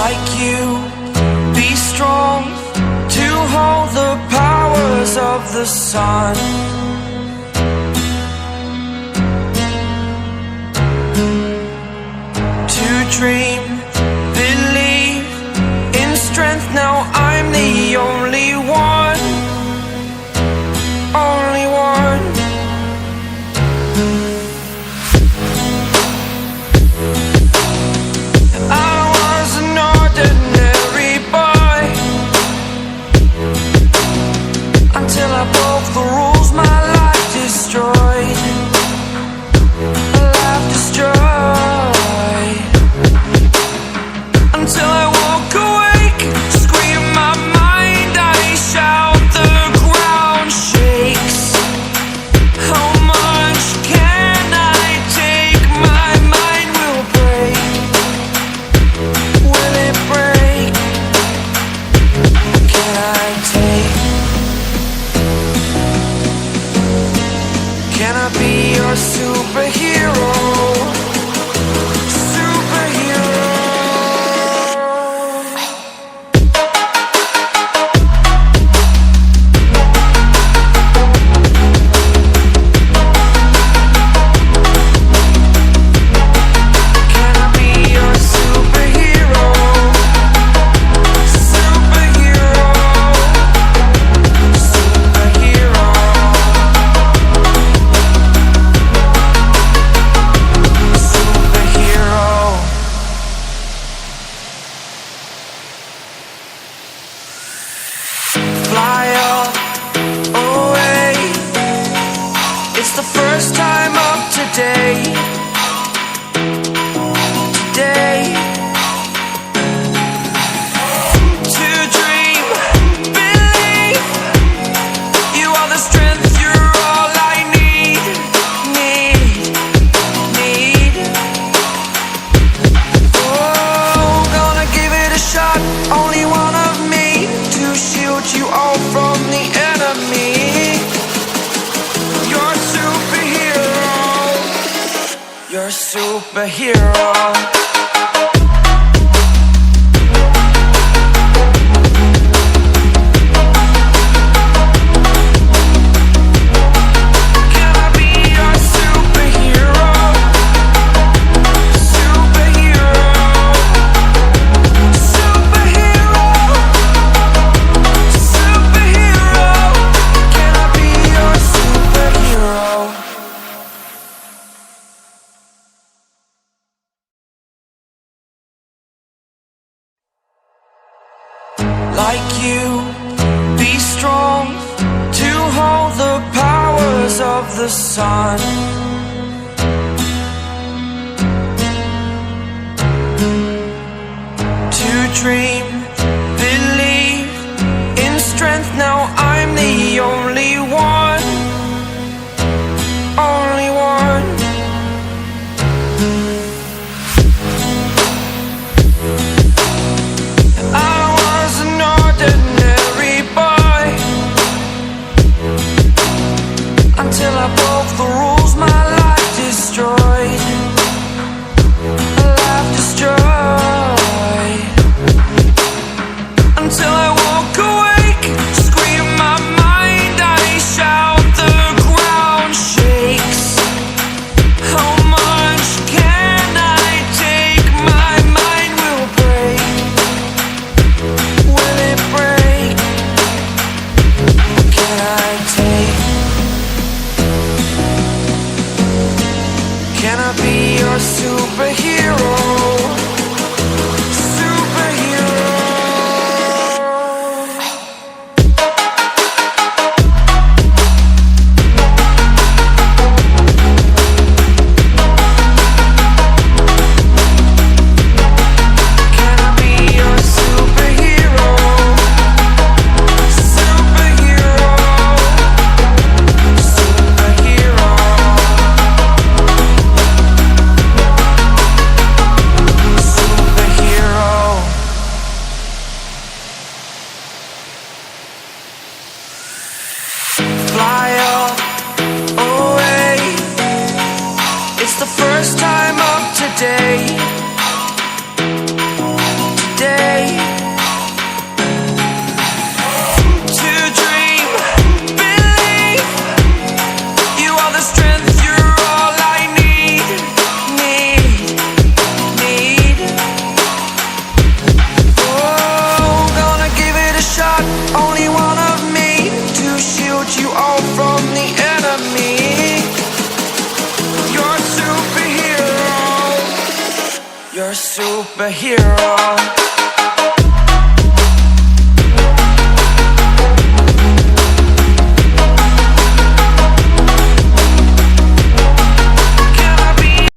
like you, be strong to hold the powers of the sun. To dream, believe in strength, now I'm the only one, only one. I was an ordinary boy until I broke the rules, my life destroyed, life destroyed. Until I woke awake, scream my mind, I shout, the ground shakes. How much can I take? My mind will break. Will it break? Can I take? Can I be your superhero? Fly up, away. It's the first time of today. Today. To dream, believe. You are the strength, you're all I need. Oh, gonna give it a shot. Only one of me to shield you all from the enemy. You're a superhero. You're a superhero. Can I be your superhero? Superhero. Superhero. Superhero. Can I be your superhero? Like you, be strong to hold the powers of the sun. To dream, believe in strength, now I'm the only one, only one. I was an ordinary boy until I broke the rules, my life destroyed, life destroyed. a hero.